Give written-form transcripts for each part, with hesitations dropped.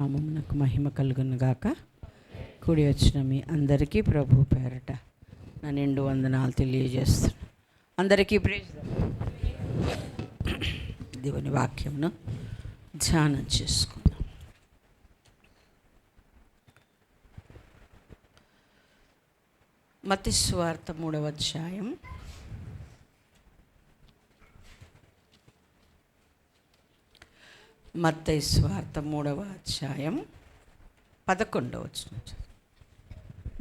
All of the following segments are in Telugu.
నామమునకు మహిమ కలుగును గాక. కూడి వచ్చిన మీ అందరికీ ప్రభు పేరట నా నిండు వందనాలు తెలియజేస్తున్నాను. అందరికీ ప్రైజ్ దేవుని వాక్యంను ధ్యానం చేసుకుందాం. మత్తయి సువార్త 3వ అధ్యాయం మత్తయి సువార్త 3వ అధ్యాయం 11వ వచనం.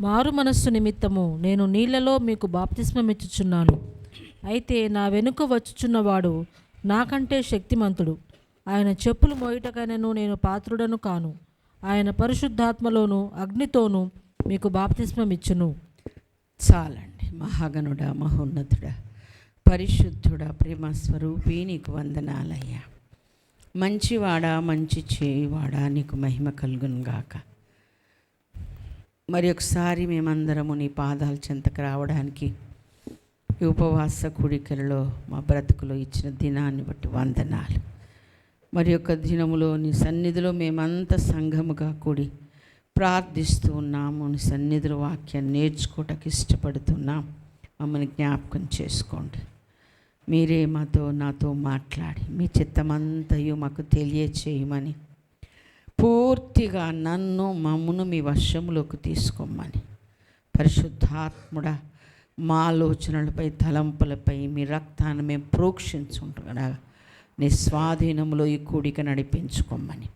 మారు మనస్సు నిమిత్తము నేను నీళ్లలో మీకు బాప్తిస్మమిచ్చుచున్నాను. అయితే నా వెనుక వచ్చుచున్నవాడు నాకంటే శక్తిమంతుడు. ఆయన చెప్పులు మోయుటకైనను నేను పాత్రుడను కాను. ఆయన పరిశుద్ధాత్మలోను అగ్నితోనూ మీకు బాప్తిస్మమిచ్చును. చాలండి. మహాగణుడా, మహోన్నతుడా, పరిశుద్ధుడా, ప్రేమ స్వరూపి, నీకు వందనాలయ్యా. మంచివాడా, మంచి చేయువాడా, నీకు మహిమ కలుగును గాక. మరి ఒకసారి మేమందరము నీ పాదాల చెంతకు రావడానికి ఈ ఉపవాస కూడికలలో మా బ్రతుకులో ఇచ్చిన దినాన్ని బట్టి వందనాలు. మరి యొక్క దినములో నీ సన్నిధిలో మేమంతా సంఘముగా కూడి ప్రార్థిస్తూ ఉన్నాము. నీ సన్నిధిలో వాక్యాన్ని నేర్చుకోవటానికి ఇష్టపడుతున్నాం. మమ్మల్ని జ్ఞాపకం చేసుకోండి. మీరే నాతో మాట్లాడి మీ చిత్తమంతయు మాకు తెలియచేయమని, పూర్తిగా మమ్మను మీ వశములోకి తీసుకోమని, పరిశుద్ధాత్ముడా మా ఆలోచనలపై తలంపులపై మీ రక్తాన్ని మేము ప్రోక్షించుకుంటున్నా నీ స్వాధీనంలో ఈ కూడిక నడిపించుకోమని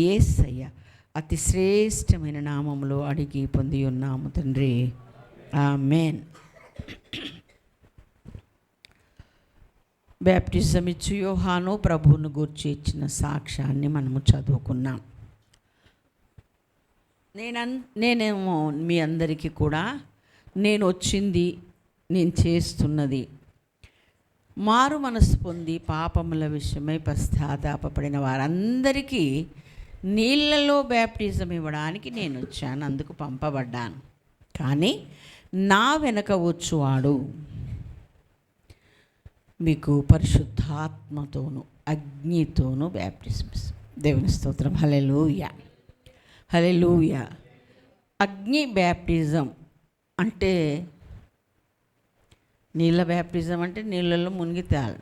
యేసయ్య అతి శ్రేష్టమైన నామములో అడిగి పొంది ఉన్నాము తండ్రి, ఆమేన్. బ్యాప్టిజం ఇచ్చు యోహాను ప్రభువును గూర్చి ఇచ్చిన సాక్ష్యాన్ని మనము చదువుకున్నాం. నేనేమో మీ అందరికీ కూడా నేను వచ్చింది, నేను చేస్తున్నది, మారు మనసు పొంది పాపముల విషయమై పశ్చాత్తాపపడిన వారందరికీ నీళ్ళలో బ్యాప్టిజం ఇవ్వడానికి నేను వచ్చాను, అందుకు పంపబడ్డాను. కానీ నా వెనక వచ్చువాడు మీకు పరిశుద్ధాత్మతోను అగ్నితోను బ్యాప్టిజం. దేవుని స్తోత్రం. హల్లెలూయా, హల్లెలూయా. అగ్ని బ్యాప్టిజం అంటే నీళ్ళ బ్యాప్టిజం అంటే నీళ్ళల్లో మునిగి తేలి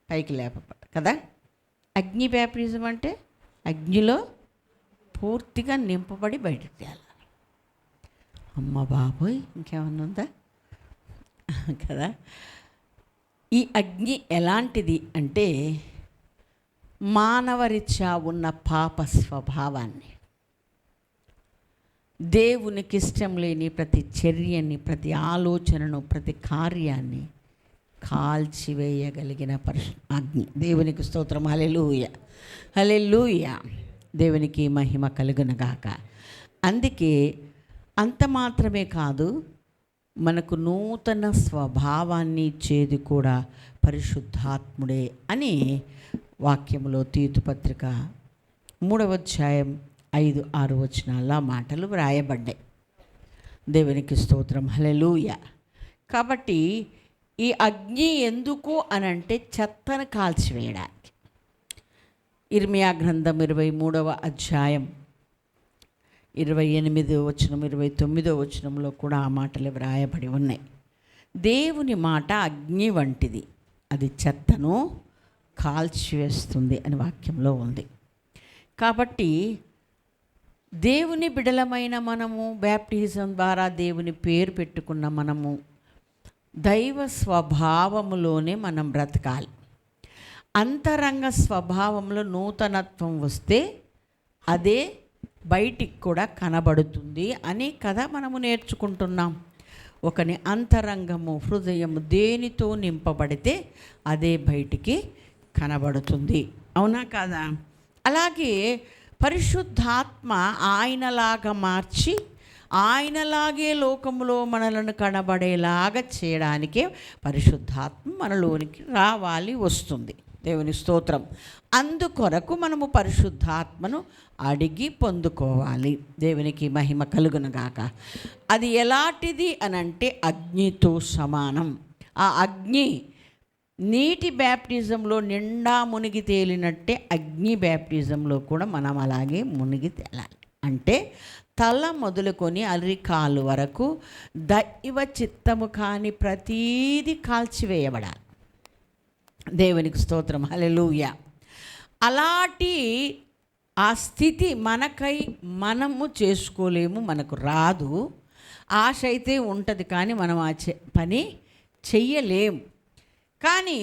పైకి లేపబడ కదా. అగ్ని బ్యాప్టిజం అంటే అగ్నిలో పూర్తిగా నింపబడి బయటకు తేలి. అమ్మ బాబోయ్, ఇంకేమన్నా ఉందా కదా. ఈ అగ్ని ఎలాంటిది అంటే మానవరీత్యా ఉన్న పాప స్వభావాన్ని, దేవునికి ఇష్టం లేని ప్రతి చర్యని, ప్రతి ఆలోచనను, ప్రతి కార్యాన్ని కాల్చివేయగలిగిన అగ్ని. దేవునికి స్తోత్రం. హల్లెలూయా, హల్లెలూయా. దేవునికి మహిమ కలుగునుగాక. అందుకే అంత మాత్రమే కాదు, మనకు నూతన స్వభావాన్ని ఇచ్చేది కూడా పరిశుద్ధాత్ముడే అని వాక్యములో తీతు పత్రిక 3వ అధ్యాయం 5-6 వచనాల మాటలు వ్రాయబడ్డాయి. దేవునికి స్తోత్రం. హల్లెలూయా. కాబట్టి ఈ అగ్ని ఎందుకు అనంటే చెత్తను కాల్చివేయడానికి. ఇర్మియా గ్రంథం 23వ అధ్యాయం 28వ వచనం 29వ వచనంలో కూడా ఆ మాటలు వ్రాయబడి ఉన్నాయి. దేవుని మాట అగ్ని వంటిది, అది చెత్తను కాల్చివేస్తుంది అని వాక్యంలో ఉంది. కాబట్టి దేవుని బిడలమైన మనము, బ్యాప్టిజం ద్వారా దేవుని పేరు పెట్టుకున్న మనము దైవ స్వభావములోనే మనం బ్రతకాలి. అంతరంగ స్వభావంలో నూతనత్వం వస్తే అదే బయటికి కూడా కనబడుతుంది అని కదా మనము నేర్చుకుంటున్నాం. ఒకని అంతరంగము, హృదయము దేనితో నింపబడితే అదే బయటికి కనబడుతుంది. అవునా కాదా? అలాగే పరిశుద్ధాత్మ ఆయనలాగా మార్చి ఆయనలాగే లోకములో మనలను కనబడేలాగా చేయడానికే పరిశుద్ధాత్మ మనలోనికి రావాలి, వస్తుంది. దేవుని స్తోత్రం. అందుకొరకు మనము పరిశుద్ధాత్మను అడిగి పొందుకోవాలి. దేవునికి మహిమ కలుగునుగాక. అది ఎలాంటిది అనంటే అగ్నితో సమానం. ఆ అగ్ని నీటి బ్యాప్టిజంలో నిండా మునిగి తేలినట్టే అగ్ని బ్యాప్టిజంలో కూడా మనం అలాగే మునిగి తేలాలి. అంటే తల మొదలుకొని అరికాలు వరకు దైవ చిత్తము కాని ప్రతీది కాల్చివేయబడాలి. దేవునికి స్తోత్రం, హల్లెలూయా. అలాంటి ఆ స్థితి మనకై మనము చేసుకోలేము, మనకు రాదు. ఆశ అయితే ఉంటుంది కానీ మనం ఆ పని చెయ్యలేము. కానీ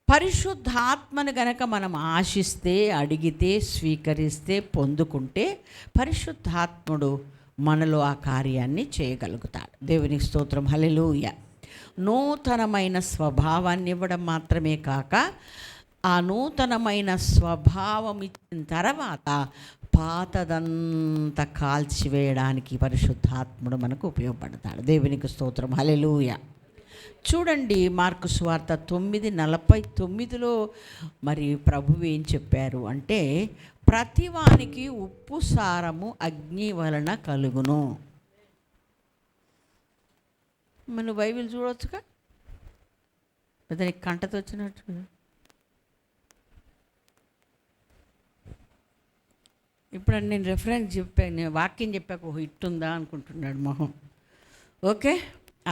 పరిశుద్ధాత్మను గనక మనం ఆశిస్తే, అడిగితే, స్వీకరిస్తే, పొందుకుంటే పరిశుద్ధాత్ముడు మనలో ఆ కార్యాన్ని చేయగలుగుతాడు. దేవునికి స్తోత్రం, హల్లెలూయా. నూతనమైన స్వభావాన్ని ఇవ్వడం మాత్రమే కాక ఆ నూతనమైన స్వభావం ఇచ్చిన తర్వాత పాతదంతా కాల్చివేయడానికి పరిశుద్ధాత్ముడు మనకు ఉపయోగపడతాడు. దేవునికి స్తోత్రం, హల్లెలూయా. చూడండి, మార్కు సువార్త 9:49 మరి ప్రభువు ఏం చెప్పారు అంటే, ప్రతివానికి ఉప్పు సారము అగ్ని వలన కలుగును. మన బైబిల్ చూడవచ్చుగా, అతనికి కంటతో వచ్చినట్టు. ఇప్పుడు నేను రెఫరెన్స్ చెప్పాను, నేను వాక్యం చెప్పాక ఓహో ఇట్టుందా అనుకుంటున్నాడు మొహం. ఓకే,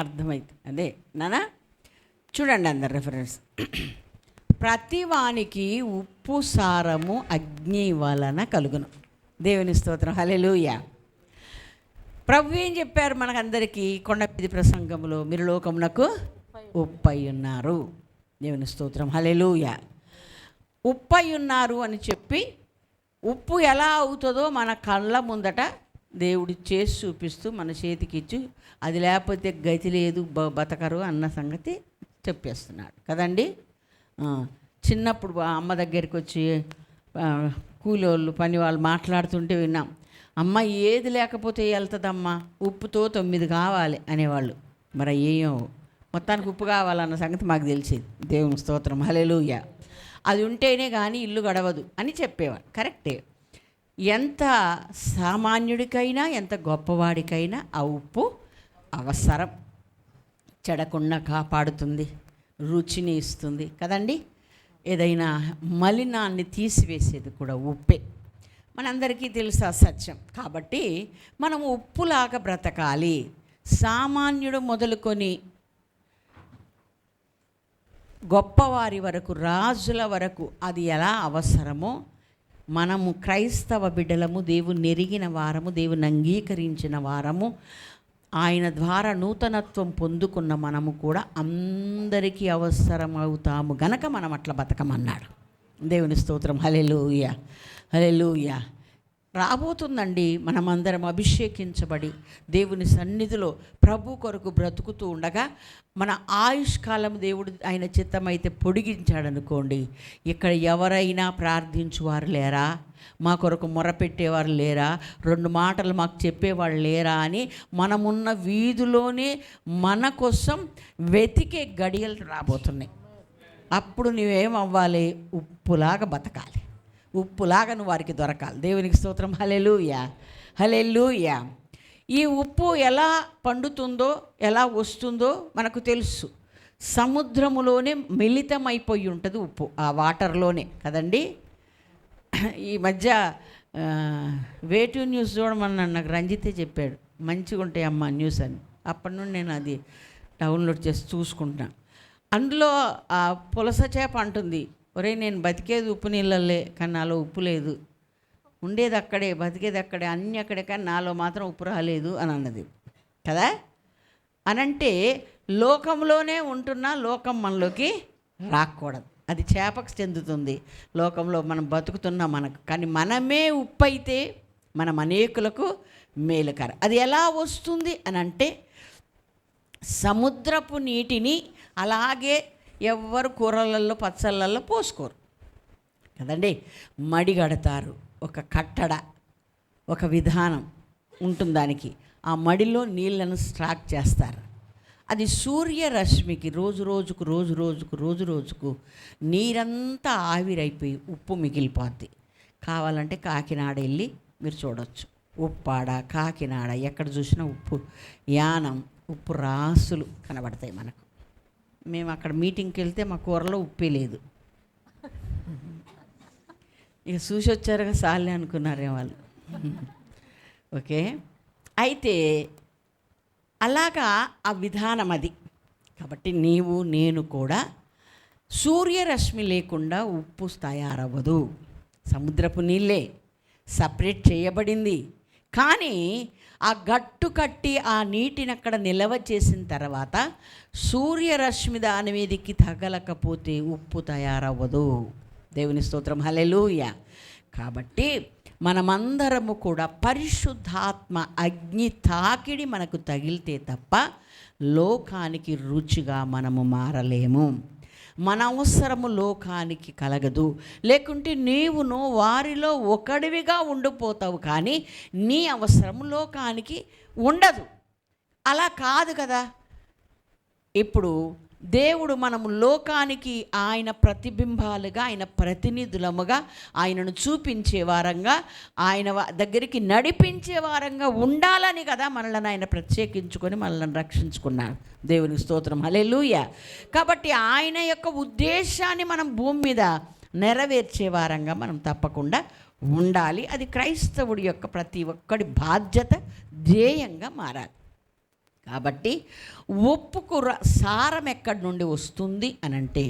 అర్థమైంది. అదే నానా, చూడండి అందరు రెఫరెన్స్. ప్రతివానికి ఉప్పు సారము అగ్ని వలన కలుగును. దేవుని స్తోత్రం, హల్లెలూయా. ప్రభు ఏం చెప్పారు మనకందరికీ కొండ మీద ప్రసంగంలో, మీరు లోకమునకు ఉప్పై ఉన్నారు. దేవుని స్తోత్రం, హల్లెలూయా. ఉప్పై ఉన్నారు అని చెప్పి ఉప్పు ఎలా అవుతుందో మన కళ్ళ ముందట దేవుడు చేసి చూపిస్తూ మన చేతికి ఇచ్చి, అది లేకపోతే గతి లేదు, బతకరు అన్న సంగతి చెప్పేస్తున్నాడు కదండి. చిన్నప్పుడు అమ్మ దగ్గరికి వచ్చి కూలోళ్ళు పని వాళ్ళు మాట్లాడుతుంటే విన్నాం. అమ్మ ఏది లేకపోతే వెళ్తుందమ్మా, ఉప్పుతో 9 కావాలి అనేవాళ్ళు. మరి ఏమో మొత్తానికి ఉప్పు కావాలన్న సంగతి మాకు తెలిసేది. దేవుని స్తోత్రం, హల్లెలూయా. అది ఉంటేనే కానీ ఇల్లు గడవదు అని చెప్పేవాడు. కరెక్టే. ఎంత సామాన్యుడికైనా ఎంత గొప్పవాడికైనా ఆ ఉప్పు అవసరం. చెడకుండా కాపాడుతుంది, రుచిని ఇస్తుంది కదండి. ఏదైనా మలినాన్ని తీసివేసేది కూడా ఉప్పే. మనందరికీ తెలుసు ఆ సత్యం. కాబట్టి మనం ఉప్పులాగా బ్రతకాలి. సామాన్యుడు మొదలుకొని గొప్పవారి వరకు, రాజుల వరకు అది ఎలా అవసరమో మనము క్రైస్తవ బిడ్డలము, దేవుని ఎరిగిన వారము, దేవుని అంగీకరించిన వారము, ఆయన ద్వారా నూతనత్వం పొందుకున్న మనము కూడా అందరికీ అవసరం అవుతాము గనక మనం అట్లా బతకమన్నాడు. దేవుని స్తోత్రం, హల్లెలూయా, హల్లెలూయా. రాబోతుందండి మనమందరం అభిషేకించబడి దేవుని సన్నిధిలో ప్రభు కొరకు బ్రతుకుతూ ఉండగా మన ఆయుష్కాలం దేవుడు ఆయన చిత్తమైతే పొడిగించాడనుకోండి, ఇక్కడ ఎవరైనా ప్రార్థించువారు లేరా, మా కొరకు మొరపెట్టేవారు లేరా, 2 మాటలు మాకు చెప్పేవాళ్ళు లేరా అని మనమున్న వీధిలోనే మన కోసం వెతికే గడియలు రాబోతున్నాయి. అప్పుడు నువ్వేమవ్వాలి? ఉప్పులాగా బతకాలి, ఉప్పులాగా నువ్వు వారికి దొరకాలి. దేవునికి స్తోత్రం, హల్లెలూయా, హల్లెలూయా. ఈ ఉప్పు ఎలా పండుతుందో, ఎలా వస్తుందో మనకు తెలుసు. సముద్రములోనే మిళితమైపోయి ఉంటుంది ఉప్పు, ఆ వాటర్లోనే కదండి. ఈ మధ్య వేటు న్యూస్ చూడమన్నాను, నాకు రంజితే చెప్పాడు, మంచిగా ఉంటాయి అమ్మ న్యూస్ అని. అప్పటి నుండి నేను అది డౌన్లోడ్ చేసి చూసుకుంటున్నాను. అందులో ఆ పులస చేప అంటుంది, ఒరే నేను బతికేది ఉప్పు నీళ్ళల్లే, కానీ నాలో ఉప్పు లేదు. ఉండేది అక్కడే, బతికేది అక్కడే, అన్నీ అక్కడే, కానీ నాలో మాత్రం ఉప్పు రాలేదు అని అన్నది కదా. అనంటే లోకంలోనే ఉంటున్నా లోకం మనలోకి రాకూడదు. అది చేపకు చెందుతుంది. లోకంలో మనం బతుకుతున్నా మనకు, కానీ మనమే ఉప్పు అయితే మనం అనేకులకు మేలుకర. అది ఎలా వస్తుంది అని అంటే, సముద్రపు నీటిని అలాగే ఎవ్వరు కూరలలో పచ్చళ్ళల్లో పోసుకోరు కదండి. మడిగడతారు, ఒక కట్టడ, ఒక విధానం ఉంటుంది దానికి. ఆ మడిలో నీళ్ళను స్టాక్ చేస్తారు. అది సూర్యరశ్మికి రోజు రోజుకు నీరంతా ఆవిరైపోయి ఉప్పు మిగిలిపోద్ది. కావాలంటే కాకినాడ వెళ్ళి మీరు చూడవచ్చు. ఉప్పాడ, కాకినాడ, ఎక్కడ చూసినా ఉప్పు యానం, ఉప్పు రాసులు కనబడతాయి మనకు. మేము అక్కడ మీటింగ్కి వెళ్తే మా కూరలో ఉప్పే లేదు. ఇక చూసి వచ్చారుగా సాలే అనుకున్నారే వాళ్ళు. ఓకే, అయితే అలాగా ఆ విధానం అది. కాబట్టి నీవు నేను కూడా సూర్యరశ్మి లేకుండా ఉప్పు తయారవ్వదు. సముద్రపు నీళ్ళే సపరేట్ చేయబడింది, కానీ ఆ గట్టు కట్టి ఆ నీటిని అక్కడ నిల్వ చేసిన తర్వాత సూర్యరశ్మి దాని మీదకి తగలకపోతే ఉప్పు తయారవ్వదు. దేవుని స్తోత్రం, హల్లెలూయా. కాబట్టి మనమందరము కూడా పరిశుద్ధాత్మ అగ్ని తాకిడి మనకు తగిలితే తప్ప లోకానికి రుచిగా మనము మారలేము. మన అవసరము లోకానికి కలగదు. లేకుంటే నీవును వారిలో ఒకడివిగా ఉండిపోతావు, కానీ నీ అవసరము లోకానికి ఉండదు. అలా కాదు కదా. ఇప్పుడు దేవుడు మనము లోకానికి ఆయన ప్రతిబింబాలుగా, ఆయన ప్రతినిధులముగా, ఆయనను చూపించే వారంగా, ఆయన దగ్గరికి నడిపించే వారంగా ఉండాలని కదా మనల్ని ఆయన ప్రత్యేకించుకొని మనల్ని రక్షించుకున్నాడు. దేవునికి స్తోత్రం, హల్లెలూయా. కాబట్టి ఆయన యొక్క ఉద్దేశాన్ని మనం భూమి మీద నెరవేర్చే వారంగా మనం తప్పకుండా ఉండాలి. అది క్రైస్తవుడి యొక్క ప్రతి ఒక్కడి బాధ్యత, ధ్యేయంగా మారాలి. కాబట్టి ఉప్పుకు సారం ఎక్కడి నుండి వస్తుంది అని అంటే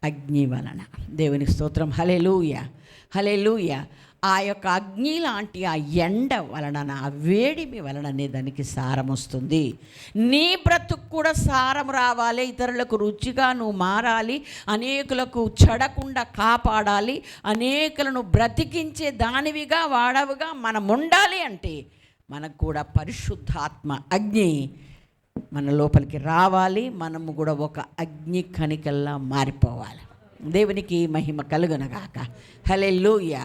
అగ్ని వలన. దేవునికి స్తోత్రం, హల్లెలూయా, హల్లెలూయా. ఆ యొక్క అగ్ని లాంటి ఆ ఎండ వలన, ఆ వేడిమి వలననే దానికి సారం వస్తుంది. నీ బ్రతుకు కూడా సారం రావాలి, ఇతరులకు రుచిగా నువ్వు మారాలి, అనేకులకు చెడకుండా కాపాడాలి, అనేకులను బ్రతికించే దానివిగా వాడవుగా మనం ఉండాలి అంటే మనకు కూడా పరిశుద్ధాత్మ అగ్ని మన లోపలికి రావాలి. మనము కూడా ఒక అగ్ని కణికల్లా మారిపోవాలి. దేవునికి మహిమ కలుగునగాక, హల్లెలూయా.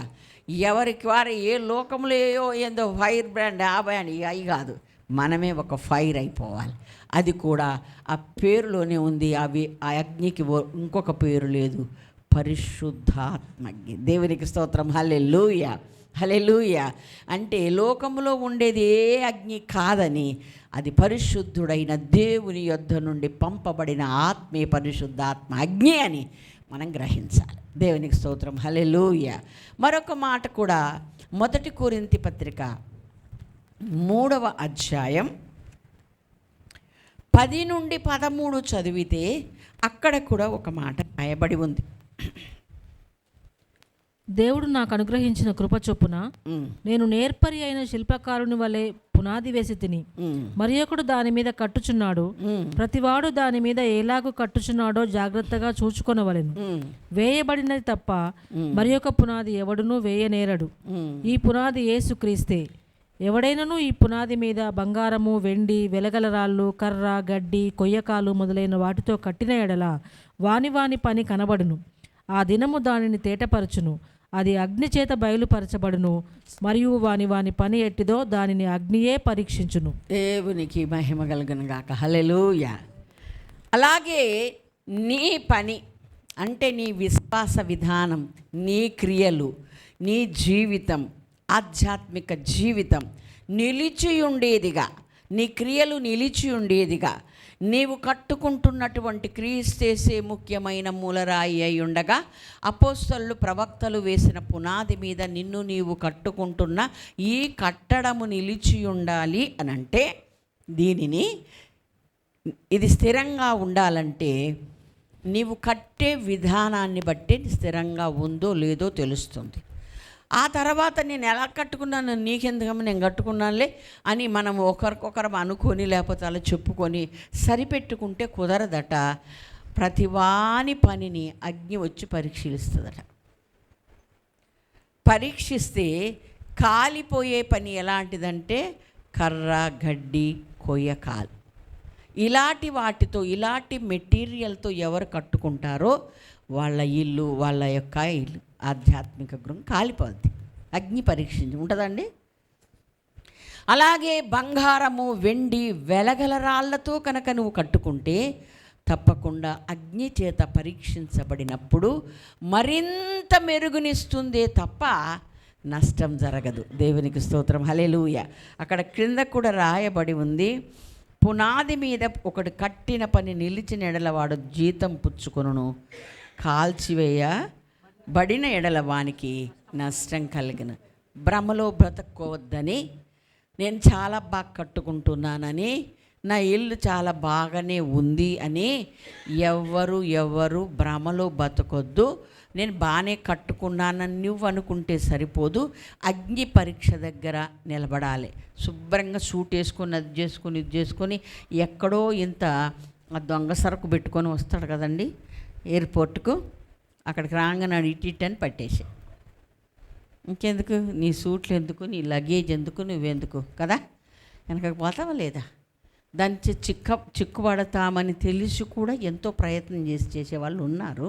ఎవరికి వారు ఏ లోకంలో ఏందో ఫైర్ బ్రాండ్ ఆ బ్రాండ్ అవి కాదు, మనమే ఒక ఫైర్ అయిపోవాలి. అది కూడా ఆ పేరులోనే ఉంది. అవి ఆ అగ్నికి ఇంకొక పేరు లేదు, పరిశుద్ధాత్మ అగ్ని. దేవునికి స్తోత్రం, హల్లెలూయా, హల్లెలూయా. అంటే లోకంలో ఉండేది ఏ అగ్ని కాదని, అది పరిశుద్ధుడైన దేవుని యొద్ద నుండి పంపబడిన ఆత్మీయ పరిశుద్ధాత్మ అగ్ని అని మనం గ్రహించాలి. దేవునికి స్తోత్రం, హల్లెలూయా. మరొక మాట కూడా 1 కొరింథీ పత్రిక 3వ అధ్యాయం 10 నుండి 13 చదివితే అక్కడ కూడా ఒక మాట రాయబడి ఉంది. దేవుడు నాకు అనుగ్రహించిన కృప చొప్పున నేను నేర్పరి అయిన శిల్పకారుని వలె పునాది వేసి తిని, మరి ఒకడు దాని మీద కట్టుచున్నాడు. ప్రతివాడు దాని మీద ఎలాగూ కట్టుచున్నాడో జాగ్రత్తగా చూచుకొనవలెను. వేయబడినది తప్ప మరి ఒక పునాది ఎవడునూ వేయనేరడు. ఈ పునాది యేసుక్రీస్తే. ఎవడైనను ఈ పునాది మీద బంగారము, వెండి, వెలగల రాళ్ళు, కర్ర, గడ్డి, కొయ్యకాలు మొదలైన వాటితో కట్టిన ఎడల వాని వాని పని కనబడును. ఆ దినము దానిని తేటపరచును. అది అగ్ని చేత బయలుపరచబడును. మరియు వాని వాని పని ఎట్టిదో దానిని అగ్నియే పరీక్షించును. దేవునికి మహిమ కలుగును గాక, హల్లెలూయా. అలాగే నీ పని అంటే నీ విశ్వాస విధానం, నీ క్రియలు, నీ జీవితం, ఆధ్యాత్మిక జీవితం నిలిచి ఉండేదిగా, నీ క్రియలు నిలిచి ఉండేదిగా, నీవు కట్టుకుంటున్నటువంటి క్రీస్తేసే ముఖ్యమైన మూలరాయి అయి ఉండగా, అపోస్తలులు ప్రవక్తలు వేసిన పునాది మీద నిన్ను నీవు కట్టుకుంటున్న ఈ కట్టడము నిలిచి ఉండాలి అనంటే, ఇది స్థిరంగా ఉండాలంటే నీవు కట్టే విధానాన్ని బట్టి స్థిరంగా ఉందో లేదో తెలుస్తుంది. ఆ తర్వాత నేను ఎలా కట్టుకున్నాను, నీకెందుకమ్మా నేను కట్టుకున్నానులే అని మనం ఒకరికొకరం అనుకొని లేకపోతే అలా చెప్పుకొని సరిపెట్టుకుంటే కుదరదట. ప్రతివాని పనిని అగ్ని వచ్చి పరీక్షిస్తుందట. పరీక్షిస్తే కాలిపోయే పని ఎలాంటిదంటే కర్ర, గడ్డి, కొయ్యకాలు, ఇలాంటి వాటితో, ఇలాంటి మెటీరియల్తో ఎవరు కట్టుకుంటారో వాళ్ళ ఇల్లు, వాళ్ళ యొక్క ఇల్లు, ఆధ్యాత్మిక గృహం కాలిపోద్ది. అగ్ని పరీక్షించి ఉంటుందండి. అలాగే బంగారము, వెండి, వెలగల రాళ్లతో కనుక నువ్వు కట్టుకుంటే తప్పకుండా అగ్ని చేత పరీక్షించబడినప్పుడు మరింత మెరుగునిస్తుందే తప్ప నష్టం జరగదు. దేవునికి స్తోత్రం, హల్లెలూయా. అక్కడ క్రింద కూడా రాయబడి ఉంది, పునాది మీద ఒకటి కట్టిన పని నిలిచిన ఎడల వాడు జీతం పుచ్చుకొనును, కాల్చివేయబడిన ఎడల వానికి నష్టం కలిగిన. భ్రమలో బ్రతక్కోవద్దని, నేను చాలా బాగా కట్టుకుంటున్నానని, నా ఇల్లు చాలా బాగానే ఉంది అని ఎవరు భ్రమలో బతకొద్దు. నేను బాగానే కట్టుకున్నానని నువ్వు అనుకుంటే సరిపోదు. అగ్ని పరీక్ష దగ్గర నిలబడాలి. శుభ్రంగా సూట్ వేసుకొని అది చేసుకొని ఇది చేసుకొని ఎక్కడో ఇంత దొంగ సరుకు పెట్టుకొని వస్తాడు కదండి ఎయిర్పోర్ట్కు, అక్కడికి రాగానే ఇటని పట్టేసి, ఇంకెందుకు నీ సూట్లు ఎందుకు, నీ లగేజ్ ఎందుకు, నువ్వెందుకు కదా, వెనకకి పోతావా లేదా? దాని చిక్కుపడతామని తెలిసి కూడా ఎంతో ప్రయత్నం చేసేవాళ్ళు ఉన్నారు.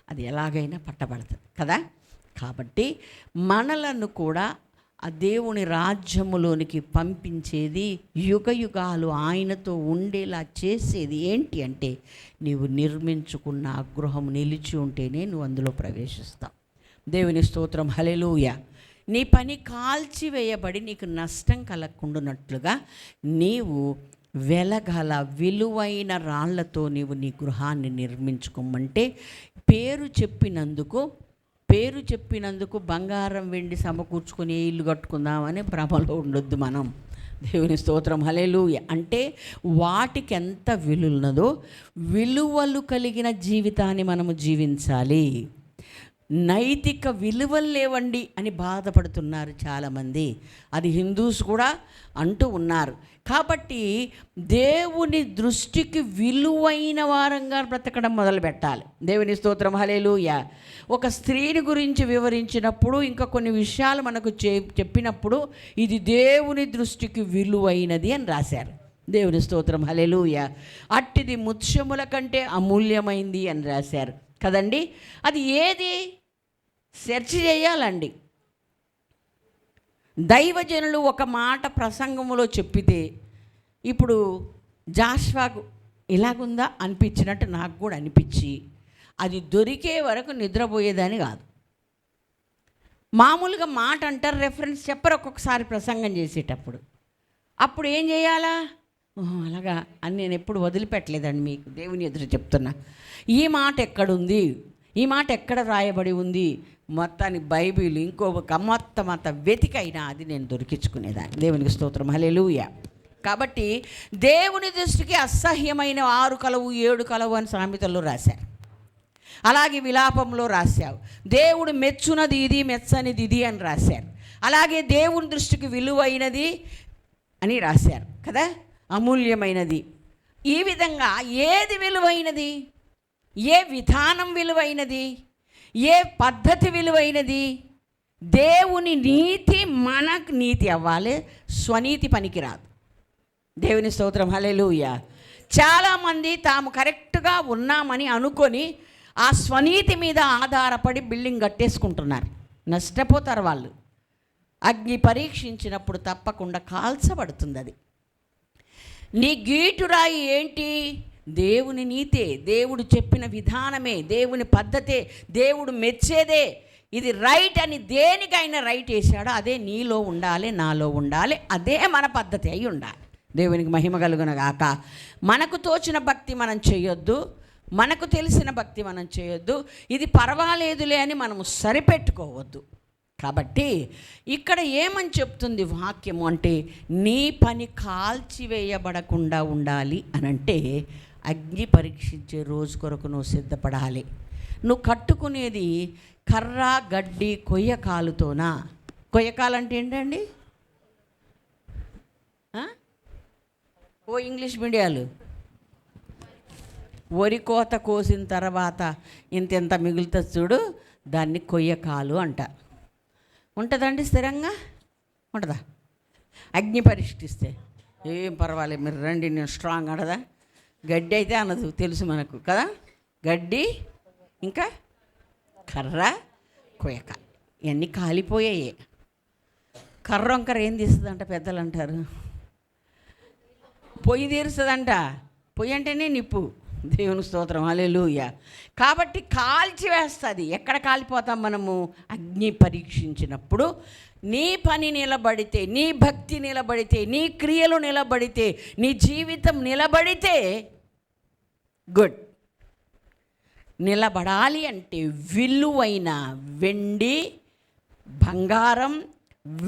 అది ఎలాగైనా పట్టబడుతుంది కదా. కాబట్టి మనలను కూడా ఆ దేవుని రాజ్యములోనికి పంపించేది, యుగయుగాలు ఆయనతో ఉండేలా చేసేది ఏంటి అంటే, నీవు నిర్మించుకున్న ఆ గృహం నిలిచి ఉంటేనే నువ్వు అందులో ప్రవేశిస్తావు. దేవుని స్తోత్రం, హల్లెలూయా. నీ పని కాల్చివేయబడి నీకు నష్టం కలగకుండానట్లుగా నీవు వెలగల విలువైన రాళ్లతో నీవు నీ గృహాన్ని నిర్మించుకోమంటే, పేరు చెప్పినందుకు బంగారం వెండి సమకూర్చుకొని ఇల్లు కట్టుకుందామని భ్రమలో ఉండొద్దు మనం. దేవుని స్తోత్రం, హల్లెలూయా. అంటే వాటికి ఎంత విలువన్నదో విలువలు కలిగిన జీవితాన్ని మనము జీవించాలి. నైతిక విలువలు లేవండి అని బాధపడుతున్నారు చాలామంది. అది హిందూస్ కూడా అంటూ ఉన్నారు. కాబట్టి దేవుని దృష్టికి విలువైన వారంగా బ్రతకడం మొదలుపెట్టాలి. దేవుని స్తోత్రం, హల్లెలూయా. ఒక స్త్రీని గురించి వివరించినప్పుడు, ఇంకా కొన్ని విషయాలు మనకు చెప్పినప్పుడు ఇది దేవుని దృష్టికి విలువైనది అని రాశారు. దేవుని స్తోత్రం, హల్లెలూయా. అట్టిది ముత్యముల కంటే అమూల్యమైంది అని రాశారు కదండి. అది ఏది సెర్చ్ చేయాలండి. దైవజనులు ఒక మాట ప్రసంగములో చెప్పితే ఇప్పుడు జాషువాకు ఇలాగుందా అనిపించినట్టు నాకు కూడా అనిపించి, అది దొరికే వరకు నిద్రపోయేదని కాదు. మామూలుగా మాట అంటారు, రెఫరెన్స్ చెప్పరు ఒక్కొక్కసారి ప్రసంగం చేసేటప్పుడు. అప్పుడు ఏం చేయాలా? అలాగా అని నేను ఎప్పుడు వదిలిపెట్టలేదండి. మీకు దేవుని ఎదురు చెప్తున్నా, ఈ మాట ఎక్కడుంది, ఈ మాట ఎక్కడ రాయబడి ఉంది, మొత్తాన్ని బైబిల్ మొత్తం అంత వెతికైనా అది నేను దొరికించుకునేదాన్ని. దేవునికి స్తోత్రం, హల్లెలూయా. కాబట్టి దేవుని దృష్టికి అసహ్యమైన 6 కలవు 7 కలవు అని సామెతల్లో రాశారు. అలాగే విలాపంలో రాశావు, దేవుడు మెచ్చునది ఇది, మెచ్చనిది ఇది అని రాశారు. అలాగే దేవుని దృష్టికి విలువైనది అని రాశారు కదా, అమూల్యమైనది. ఈ విధంగా ఏది విలువైనది, ఏ విధానం విలువైనది, ఏ పద్ధతి విలువైనది? దేవుని నీతి మనకు నీతి అవ్వాలి, స్వనీతి పనికిరాదు. దేవుని స్తోత్రం, హల్లెలూయా. చాలామంది తాము కరెక్ట్గా ఉన్నామని అనుకొని ఆ స్వనీతి మీద ఆధారపడి బిల్డింగ్ కట్టేసుకుంటున్నారు. నష్టపోతారు వాళ్ళు. అగ్ని పరీక్షించినప్పుడు తప్పకుండా కాల్చబడుతుంది. అది నీ గీటురాయి ఏంటి? దేవుని నీతే, దేవుడు చెప్పిన విధానమే, దేవుని పద్ధతే, దేవుడు మెచ్చేదే. ఇది రైట్ అని దేనికైనా రైట్ వేసాడో అదే నీలో ఉండాలి, నాలో ఉండాలి. అదే మన పద్ధతి అయి ఉండాలి. దేవునికి మహిమ కలుగును గాక. మనకు తోచిన భక్తి మనం చేయొద్దు, మనకు తెలిసిన భక్తి మనం చేయొద్దు. ఇది పర్వాలేదులే అని మనము సరిపెట్టుకోవద్దు. కాబట్టి ఇక్కడ ఏమని చెప్తుంది వాక్యము అంటే, నీ పని కాల్చివేయబడకుండా ఉండాలి అని అంటే, అగ్ని పరీక్షించే రోజు కొరకు నువ్వు సిద్ధపడాలి. నువ్వు కట్టుకునేది కర్ర, గడ్డి, కొయ్యకాలుతోనా? కొయ్యకాలు అంటే ఏంటండి? ఓ ఇంగ్లీష్ మీడియాలు, వరి కోత కోసిన తర్వాత ఇంత మిగులుతుంది చూడు, దాన్ని కొయ్యకాలు అంట. ఉంటుందండి స్థిరంగా? ఉంటుందా? అగ్ని పరీక్షిస్తే ఏం పర్వాలేదు, మీరు రండి, నేను స్ట్రాంగ్ అనదా? గడ్డి అయితే అనదు, తెలుసు మనకు కదా. గడ్డి, ఇంకా కర్ర, కొయ్యక, ఇవన్నీ కాలిపోయాయి. కర్ర వంకర ఏం తీస్తుందంట పెద్దలు అంటారు? పొయ్యి తీరుస్తుందంట. పొయ్యి అంటేనే నిప్పు. దేవుని స్తోత్రం, హల్లెలూయా. కాబట్టి కాల్చివేస్తుంది. ఎక్కడ కాలిపోతాం మనము? అగ్ని పరీక్షించినప్పుడు నీ పని నిలబడితే, నీ భక్తి నిలబడితే, నీ క్రియలు నిలబడితే, నీ జీవితం నిలబడితే గుడ్. నిలబడాలి అంటే విలువైన వెండి, బంగారం,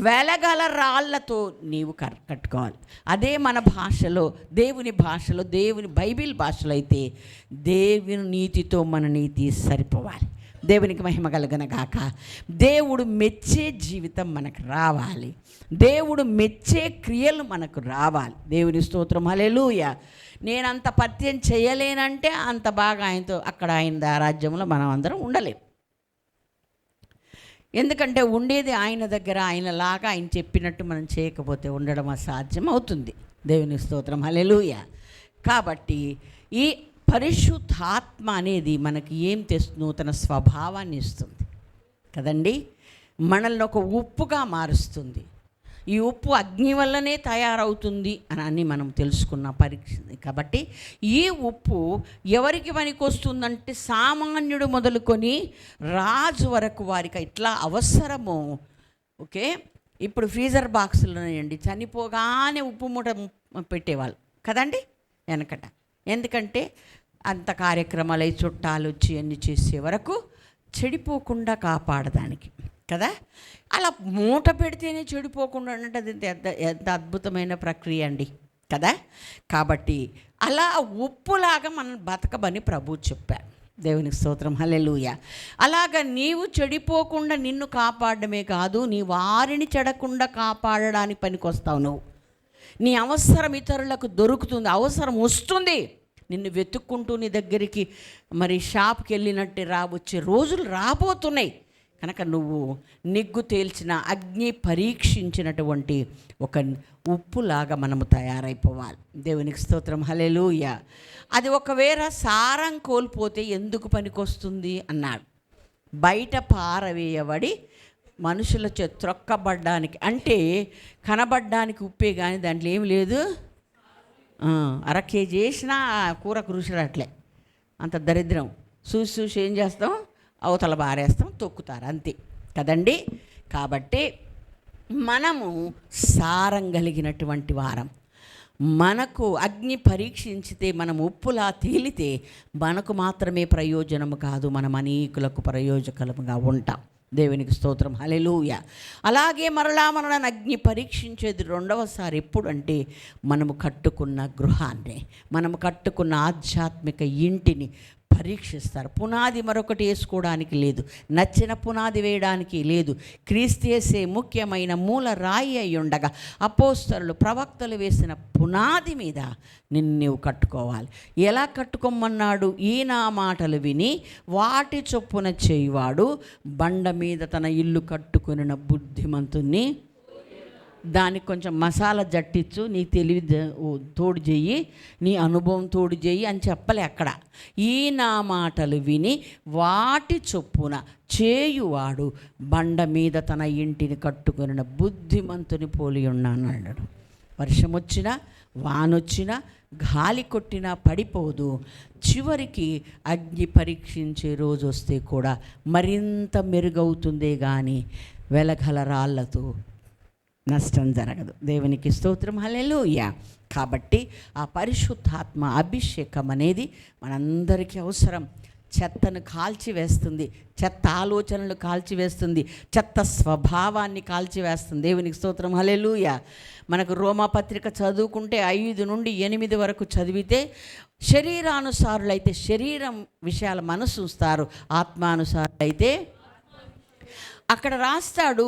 వెలగల రాళ్లతో నీవు కట్టుకోవాలి. అదే మన భాషలో, దేవుని భాషలో, దేవుని బైబిల్ భాషలో అయితే దేవుని నీతితో మన నీతి సరిపోవాలి. దేవునికి మహిమ కలుగునగాక. దేవుడు మెచ్చే జీవితం మనకు రావాలి. దేవుడు మెచ్చే క్రియలు మనకు రావాలి. దేవుని స్తోత్రం, హల్లెలూయా. నేనంత పత్యం చేయలేనంటే అంత బాగా ఆయనతో అక్కడ ఆయన రాజ్యంలో మనం అందరం ఉండలేం. ఎందుకంటే ఉండేది ఆయన దగ్గర, ఆయనలాగా ఆయన చెప్పినట్టు మనం చేయకపోతే ఉండడం అసాధ్యం అవుతుంది. దేవుని స్తోత్రం, హల్లెలూయా. కాబట్టి ఈ పరిశుద్ధాత్మ అనేది మనకి ఏం తెస్తుంది? నూతన స్వభావాన్ని ఇస్తుంది కదండి. మనల్ని ఒక ఉప్పుగా మారుస్తుంది. ఈ ఉప్పు అగ్ని వల్లనే తయారవుతుంది అని మనం తెలుసుకున్న పరీక్ష. కాబట్టి ఈ ఉప్పు ఎవరికి పనికి వస్తుందంటే సామాన్యుడు మొదలుకొని రాజు వరకు వారికి ఇట్లా అవసరము. ఓకే, ఇప్పుడు ఫ్రీజర్ బాక్సులు ఉన్నాయండి, చనిపోగానే ఉప్పు మూట పెట్టేవాళ్ళు కదండి వెనకట. ఎందుకంటే అంత కార్యక్రమాలు చుట్టాలు వచ్చి అన్నీ చేసే వరకు చెడిపోకుండా కాపాడడానికి కదా. అలా మూట పెడితేనే చెడిపోకుండా అంటే అది ఎంత అద్భుతమైన ప్రక్రియ అండి కదా. కాబట్టి అలా ఉప్పులాగా మనం బతకమని ప్రభువు చెప్పారు. దేవునికి స్తోత్రం, హల్లెలూయా. అలాగా నీవు చెడిపోకుండా నిన్ను కాపాడమే కాదు, నీ వారిని చెడకుండా కాపాడడానికి పనికొస్తావు. నువ్వు నీ అవసరం ఇతరులకు దొరుకుతుంది, అవసరం వస్తుంది, నిన్ను వెతుక్కుంటూ నీ దగ్గరికి మరి షాప్కి వెళ్ళినట్టే వచ్చే రోజులు రాబోతున్నాయి. కనుక నువ్వు నిగ్గు తేల్చిన, అగ్ని పరీక్షించినటువంటి ఒక ఉప్పులాగా మనము తయారైపోవాలి. దేవునికి స్తోత్రం, హల్లెలూయా. అది ఒకవేళ సారం కోల్పోతే ఎందుకు పనికొస్తుంది అన్నాడు. బయట పారవేయబడి మనుషుల త్రొక్కబడ్డానికి, అంటే కనబడ్డానికి ఉప్పే కానీ దాంట్లో ఏమి లేదు. అర కేజీ వేసినా కూరకు రుచిరట్లే, అంత దరిద్రం. చూసి ఏం చేస్తాం? అవతల బారేస్తాం, తొక్కుతారు, అంతే కదండి. కాబట్టి మనము సారం కలిగినటువంటి వారం. మనకు అగ్ని పరీక్షించితే మనం ఉప్పులా తేలితే మనకు మాత్రమే ప్రయోజనము కాదు, మనం అనేకులకు ప్రయోజకముగా ఉంటాం. దేవునికి స్తోత్రం, హల్లెలూయా. అలాగే మనల్ని అగ్ని పరీక్షించేది రెండవసారి ఎప్పుడు అంటే మనము కట్టుకున్న గృహాన్ని, మనము కట్టుకున్న ఆధ్యాత్మిక ఇంటిని పరీక్షిస్తారు. పునాది మరొకటి వేసుకోవడానికి లేదు, నచ్చిన పునాది వేయడానికి లేదు. క్రీస్తు యేసే ముఖ్యమైన మూల రాయి అయి ఉండగా అపోస్తలులు ప్రవక్తలు వేసిన పునాది మీద నిన్ను కట్టుకోవాలి. ఎలా కట్టుకోమన్నాడు? ఈ నా మాటలు విని వాటి చొప్పున చేయువాడు బండ మీద తన ఇల్లు కట్టుకున్న బుద్ధిమంతుణ్ణి. దానికి కొంచెం మసాలా జట్టించు, నీ తెలివి తోడు చెయ్యి, నీ అనుభవం తోడు చెయ్యి అని చెప్పలే అక్కడ. ఈ నా మాటలు విని వాటి చొప్పున చేయువాడు బండ మీద తన ఇంటిని కట్టుకున్న బుద్ధిమంతుని పోలి ఉన్నాను అన్నాడు. వర్షం వచ్చినా, వానొచ్చినా, గాలి కొట్టినా పడిపోదు. చివరికి అగ్ని పరీక్షించే రోజు వస్తే కూడా మరింత మెరుగవుతుందే కానీ వెలగల రాళ్లతో నష్టం జరగదు. దేవునికి స్తోత్రం, హల్లెలూయా. కాబట్టి ఆ పరిశుద్ధాత్మ అభిషేకం అనేది మనందరికీ అవసరం. చెత్తను కాల్చివేస్తుంది, చెత్త ఆలోచనలు కాల్చివేస్తుంది, చెత్త స్వభావాన్ని కాల్చివేస్తుంది. దేవునికి స్తోత్రం, హల్లెలూయా. మనకు రోమాపత్రిక చదువుకుంటే 5 నుండి 8 వరకు చదివితే శరీరానుసారులైతే శరీరం విషయాల మనసు ఉంచుతారు, ఆత్మానుసారులైతే అక్కడ రాస్తాడు.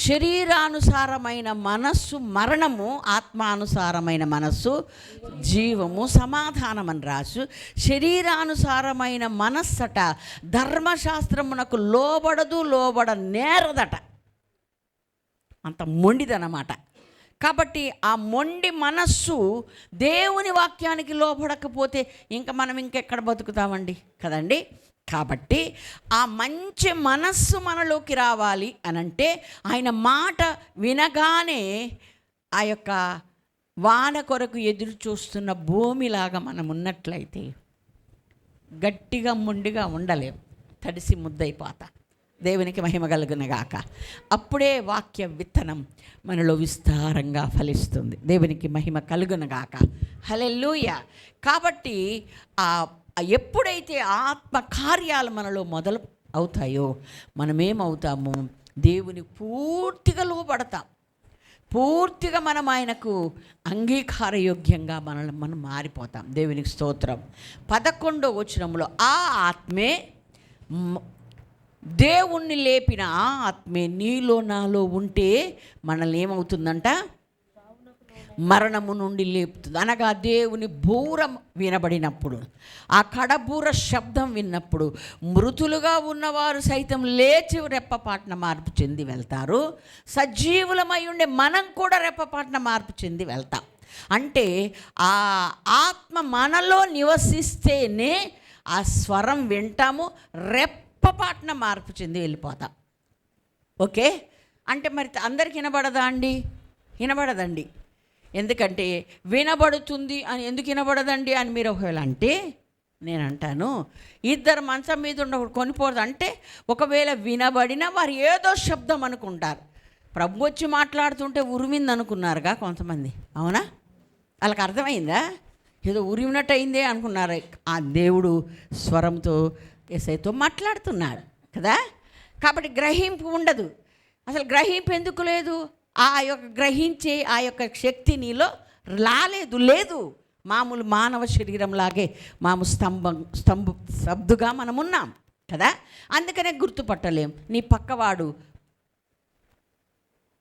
శరీరానుసారమైన మనస్సు మరణము, ఆత్మానుసారమైన మనస్సు జీవము, సమాధానం అని రాసు. శరీరానుసారమైన మనస్సట ధర్మశాస్త్రమునకు లోబడ నేరదట. అంత మొండిదన్నమాట. కాబట్టి ఆ మొండి మనస్సు దేవుని వాక్యానికి లోబడకపోతే మనం ఇంకెక్కడ బతుకుతామండి కదండి. కాబట్టి ఆ మంచి మనస్సు మనలోకి రావాలి అనంటే ఆయన మాట వినగానే ఆ యొక్క వాన కొరకు ఎదురు చూస్తున్న భూమిలాగా మనం ఉన్నట్లయితే గట్టిగా మొండిగా ఉండలేం, తడిసి ముద్దయిపోతా. దేవునికి మహిమ కలుగునగాక. అప్పుడే వాక్య విత్తనం మనలో విస్తారంగా ఫలిస్తుంది. దేవునికి మహిమ కలుగునగాక. హల్లెలూయా. కాబట్టి ఎప్పుడైతే ఆత్మ కార్యాలు మనలో మొదలు అవుతాయో మనమేమవుతాము, దేవుని పూర్తిగా లోబడతాం. పూర్తిగా మనం ఆయనకు అంగీకారయోగ్యంగా మనం మారిపోతాం. దేవునికి స్తోత్రం. 11వ వచనంలో ఆ ఆత్మే, దేవుణ్ణి లేపిన ఆ ఆత్మే నీలో నాలో ఉంటే మనల్ని ఏమవుతుందంట, మరణము నుండి లేపుతుంది. అనగా దేవుని బూరం వినబడినప్పుడు, ఆ కడబూర శబ్దం విన్నప్పుడు మృతులుగా ఉన్నవారు సైతం లేచి రెప్పపాటున మార్పు చెంది వెళ్తారు. సజీవులమై ఉండే మనం కూడా రెప్పపాటున మార్పు చెంది వెళ్తాం. అంటే ఆ ఆత్మ మనలో నివసిస్తేనే ఆ స్వరం వింటాము, రెప్పపాటున మార్పు చెంది వెళ్ళిపోతాం. ఓకే. అంటే మరి అందరికి వినబడదా అండి? వినబడదండి. ఎందుకంటే వినబడుతుంది అని ఎందుకు వినబడదండి అని మీరు ఒకవేళ అంటే, నేను అంటాను, ఇద్దరు మంచం మీద ఉండకూడదు కొనిపోదు అంటే, ఒకవేళ వినబడినా వారు ఏదో శబ్దం అనుకుంటారు. ప్రభు వచ్చి మాట్లాడుతుంటే ఉరిమింది అనుకున్నారుగా కొంతమంది, అవునా? వాళ్ళకి అర్థమైందా? ఏదో ఉరిమినట్టు అయిందే అనుకున్నారు. ఆ దేవుడు స్వరంతో యేసయ్యతో మాట్లాడుతున్నాడు కదా. కాబట్టి గ్రహింపు ఉండదు. అసలు గ్రహింపు ఎందుకు లేదు? ఆ యొక్క గ్రహించే ఆ యొక్క శక్తి నీలో లేదు. మామూలు మానవ శరీరంలాగే స్తబ్దుగా మనం ఉన్నాం కదా. అందుకనే గుర్తుపట్టలేం. నీ పక్కవాడు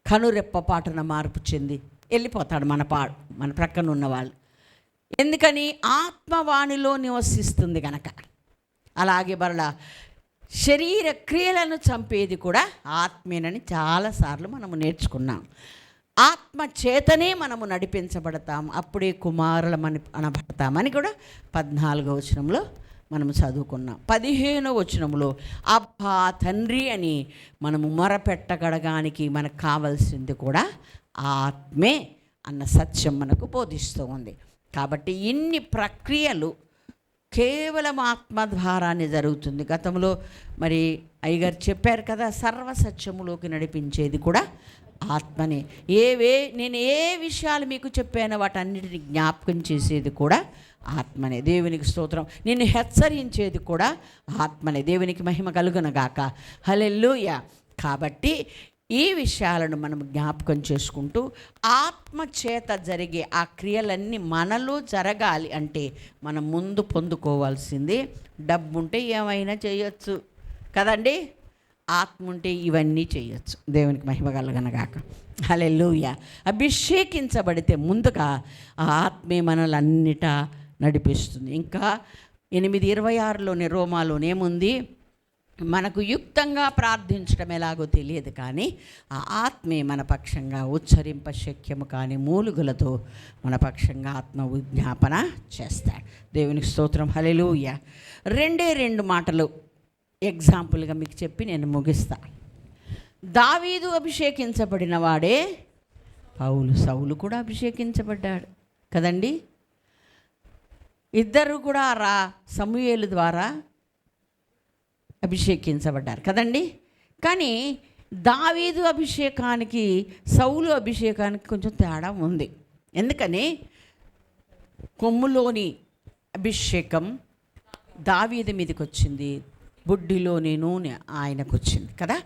కనురెప్పపాటున మార్పు చెంది వెళ్ళిపోతాడు మన ప్రక్కన ఉన్నవాళ్ళు. ఎందుకని? ఆత్మవాణిలో నివసిస్తుంది కనుక. అలాగే మరలా శరీర క్రియలను చంపేది కూడా ఆత్మేనని చాలాసార్లు మనము నేర్చుకున్నాం. ఆత్మ చేతనే మనము నడిపించబడతాం, అప్పుడే కుమారులమని అనబడతామని కూడా 14వ వచనంలో మనము చదువుకున్నాం. 15వ వచనంలో అబ్బా తండ్రి అని మనము మొరపెట్టగడగానికి మనకు కావాల్సింది కూడా ఆత్మే అన్న సత్యం మనకు బోధిస్తూ ఉంది. కాబట్టి ఇన్ని ప్రక్రియలు కేవలం ఆత్మ ద్వారానే జరుగుతుంది. గతంలో మరి అయ్యగారు చెప్పారు కదా, సర్వసత్యములోకి నడిపించేది కూడా ఆత్మనే. నేను ఏ విషయాలు మీకు చెప్పానో వాటన్నిటిని జ్ఞాపకం చేసేది కూడా ఆత్మనే. దేవునికి స్తోత్రం. నిన్ను హెచ్చరించేది కూడా ఆత్మనే. దేవునికి మహిమ కలుగునగాక. హల్లెలూయా. కాబట్టి ఈ విషయాలను మనం జ్ఞాపకం చేసుకుంటూ ఆత్మ చేత జరిగే ఆ క్రియలన్నీ మనలో జరగాలి అంటే మనం ముందు పొందుకోవాల్సింది డబ్బు ఉంటే ఏమైనా చేయొచ్చు కదండి, ఆత్మ ఉంటే ఇవన్నీ చేయొచ్చు. దేవునికి మహిమ కలుగునగాక. హల్లెలూయా. అభిషేకించబడితే ముందుగా ఆ ఆత్మే మనల్ని అన్నిటా నడిపిస్తుంది. ఇంకా 8:26లోనే రోమాలోనేముంది, మనకు యుక్తంగా ప్రార్థించడం ఎలాగో తెలియదు కానీ ఆ ఆత్మే మన పక్షంగా ఉచ్చరింప శక్యము కాని మూలుగులతో మన పక్షంగా ఆత్మ విజ్ఞాపన చేస్తాడు. దేవునికి స్తోత్రం. హల్లెలూయా. 2 మాటలు ఎగ్జాంపుల్గా మీకు చెప్పి నేను ముగిస్తా. దావీదు అభిషేకించబడిన వాడే సౌలు కూడా అభిషేకించబడ్డాడు కదండి. ఇద్దరు కూడా సమూయేలు ద్వారా అభిషేకించబడ్డారు కదండి. కానీ దావీదు అభిషేకానికి సౌలు అభిషేకానికి కొంచెం తేడా ఉంది. ఎందుకని? కొమ్ములోని అభిషేకం దావీదు మీదకి వచ్చింది, బుడ్డిలోని నూనె ఆయనకు వచ్చింది కదా.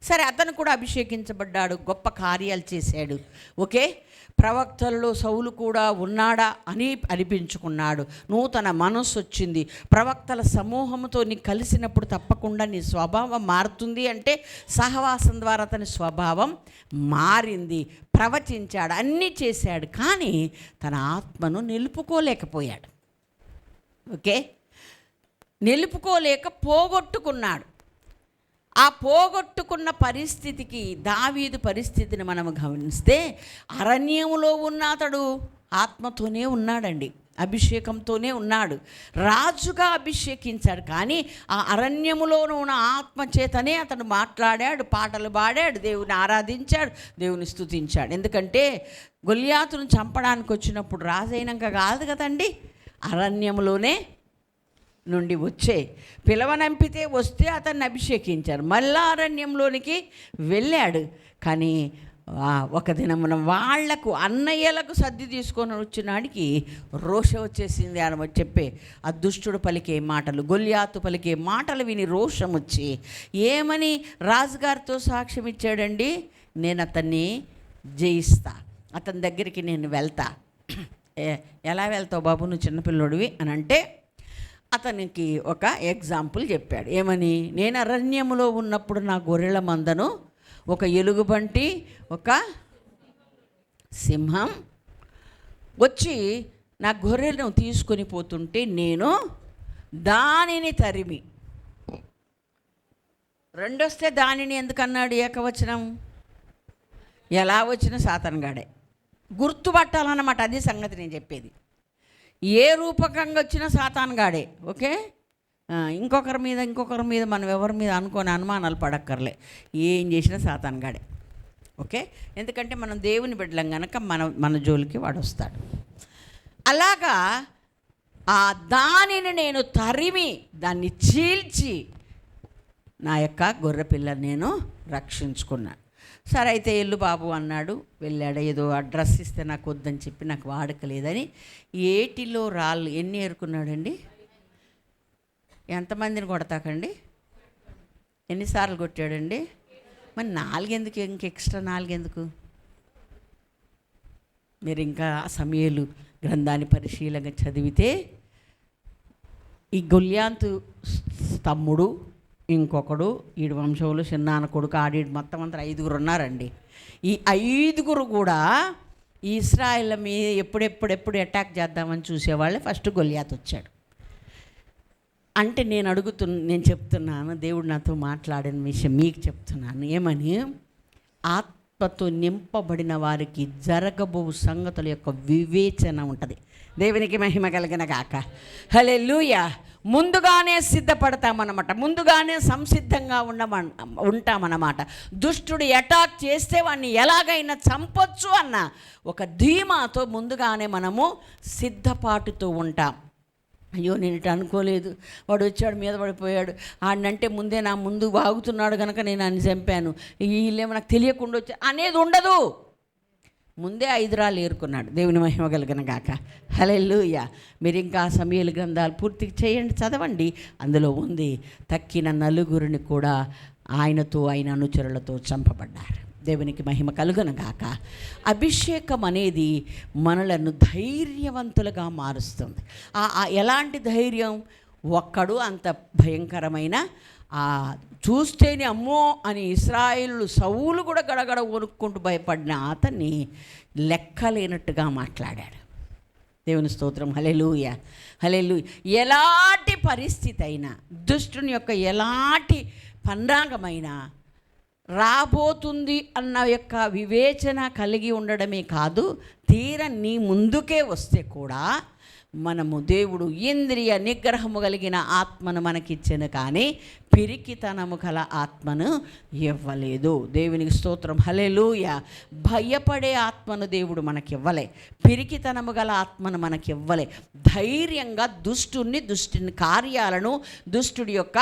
సరే, అతను కూడా అభిషేకించబడ్డాడు, గొప్ప కార్యాలు చేశాడు. ఓకే, ప్రవక్తలలో సౌలు కూడా ఉన్నాడా అని అనిపించుకున్నాడు. నూతన మనస్సు వచ్చింది. ప్రవక్తల సమూహంతో నీ కలిసినప్పుడు తప్పకుండా నీ స్వభావం మారుతుంది అంటే సహవాసం ద్వారా అతని స్వభావం మారింది. ప్రవచించాడు, అన్నీ చేశాడు, కానీ తన ఆత్మను నిలుపుకోలేకపోయాడు. ఓకే, నిలుపుకోలేక పోగొట్టుకున్నాడు. ఆ పోగొట్టుకున్న పరిస్థితికి దావీదు పరిస్థితిని మనము గమనిస్తే అరణ్యంలో ఉన్న అతడు ఆత్మతోనే ఉన్నాడండి, అభిషేకంతోనే ఉన్నాడు. రాజుగా అభిషేకించాడు, కానీ ఆ అరణ్యములోనూ ఉన్న ఆత్మ చేతనే అతను మాట్లాడాడు, పాటలు పాడాడు, దేవుని ఆరాధించాడు, దేవుని స్తుతించాడు. ఎందుకంటే గొల్యాతును చంపడానికి వచ్చినప్పుడు రాజైనాక కాదు కదండి, అరణ్యంలోనే నుండి వచ్చే. పిలవనంపితే వస్తే అతన్ని అభిషేకించారు. మళ్ళా అరణ్యంలోనికి వెళ్ళాడు. కానీ ఒక దినమున వాళ్లకు అన్నయ్యలకు సర్ది తీసుకొని వచ్చినాడికి రోషం వచ్చేసింది. అని చెప్పే ఆ దుష్టుడు పలికే మాటలు, గొల్యాతు పలికే మాటలు విని రోషం వచ్చి ఏమని రాజుగారితో సాక్ష్యం ఇచ్చాడండి, నేను అతన్ని జయిస్తా, అతని దగ్గరికి నేను వెళ్తా. ఎలా వెళ్తావు బాబు, నువ్వు చిన్నపిల్లోడివి అని అంటే అతనికి ఒక ఎగ్జాంపుల్ చెప్పాడు. ఏమని, నేను అరణ్యములో ఉన్నప్పుడు నా గొర్రెల మందను ఒక ఎలుగుబంటి ఒక సింహం వచ్చి నా గొర్రెలను తీసుకొని పోతుంటే నేను దానిని తరిమి. రెండొస్తే దానిని ఎందుకన్నాడు ఏకవచనం? ఎలా వచ్చిన సాతానుగాడే గుర్తుపట్టాలన్నమాట. అది సంగతి నేను చెప్పేది. ఏ రూపకంగా వచ్చిన సాతానుగాడే. ఓకే, ఇంకొకరి మీద మనం ఎవరి మీద అనుకోని అనుమానాలు పడక్కర్లే. ఏం చేసినా సాతానుగాడే. ఓకే, ఎందుకంటే మనం దేవుని బిడ్డలం కనుక మన జోలికి వాడు వస్తాడు. అలాగా ఆ దానిని నేను తరిమి దాన్ని చీల్చి నా యొక్క గొర్రెపిల్లని నేను రక్షించుకున్నాను. సరే అయితే ఎల్లు బాబు అన్నాడు. వెళ్ళాడు. ఏదో అడ్రస్ ఇస్తే నాకు వద్దని చెప్పి నాకు వాడకలేదని ఏటిలో రాళ్ళు ఎన్ని ఏరుకున్నాడండి? ఎంతమందిని కొడతాకండి? ఎన్నిసార్లు కొట్టాడండి? మరి 4 ఎందుకు, ఇంక ఎక్స్ట్రా 4 ఎందుకు? మీరు ఇంకా సమూయేలు గ్రంథాన్ని పరిశీలనగా చదివితే ఈ గొల్యాతు తమ్ముడు, ఇంకొకడు, ఈడు వంశంలో చిన్నాన్న కొడుకు, ఆడీడు, మొత్తం అంతా 5 ఉన్నారండి. ఈ 5 కూడా ఇశ్రాయేల్ మీద ఎప్పుడెప్పుడు అటాక్ చేద్దామని చూసేవాళ్ళే. ఫస్ట్ గొల్యాతు వచ్చాడు. అంటే నేను చెప్తున్నాను, దేవుడు నాతో మాట్లాడిన విషయం మీకు చెప్తున్నాను. ఏమని, ఆత్మతో నింపబడిన వారికి జరగబో సంగతుల యొక్క వివేచన ఉంటుంది. దేవునికి మహిమ కలిగిన గాక. హల్లెలూయా. ముందుగానే సిద్ధపడతామన్నమాట, ముందుగానే సంసిద్ధంగా ఉంటామన్నమాట. దుష్టుడు అటాక్ చేస్తే వాడిని ఎలాగైనా చంపొచ్చు అన్న ఒక ధీమాతో ముందుగానే మనము సిద్ధపాటుతో ఉంటాం. అయ్యో నేను ఇటు అనుకోలేదు, వాడు వచ్చాడు మీద పడిపోయాడు, ఆడినంటే ముందే నా ముందు వాగుతున్నాడు కనుక నేను అని చంపాను, వీళ్ళేమో నాకు తెలియకుండా వచ్చా అనేది ఉండదు. ముందే 5 రాళ్ళు ఏరుకున్నాడు. దేవుని మహిమ కలిగిన గాక. హల్లెలూయా. మీరు ఇంకా సమూయేలు గ్రంథాలు పూర్తి చేయండి, చదవండి. అందులో ఉంది, తక్కిన 4 కూడా ఆయనతో ఆయన అనుచరులతో చంపబడ్డారు. దేవునికి మహిమ కలుగును గాక. అభిషేకం అనేది మనలను ధైర్యవంతులుగా మారుస్తుంది. ఎలాంటి ధైర్యం? ఒక్కడు అంత భయంకరమైన చూస్తేనే అమ్మో అని ఇశ్రాయేలు సౌలు కూడా గడగడ వణుక్కుంటూ భయపడిన అతన్ని లెక్కలేనట్టుగా మాట్లాడాడు. దేవుని స్తోత్రం. హల్లెలూయా, హల్లెలూయా. ఎలాంటి పరిస్థితి అయినా, దుష్టుని యొక్క ఎలాంటి పన్నాగమైనా రాబోతుంది అన్న యొక్క వివేచన కలిగి ఉండడమే కాదు, తీర నీ ముందుకే వస్తే కూడా మనము దేవుడు ఇంద్రియ నిగ్రహము కలిగిన ఆత్మను మనకిచ్చాను, కానీ పిరికితనము గల ఆత్మను ఇవ్వలేదు. దేవునికి స్తోత్రం. హల్లెలూయా. భయపడే ఆత్మను దేవుడు మనకివ్వలే, పిరికితనము గల ఆత్మను మనకివ్వలే. ధైర్యంగా దుష్టుని కార్యాలను, దుష్టుడి యొక్క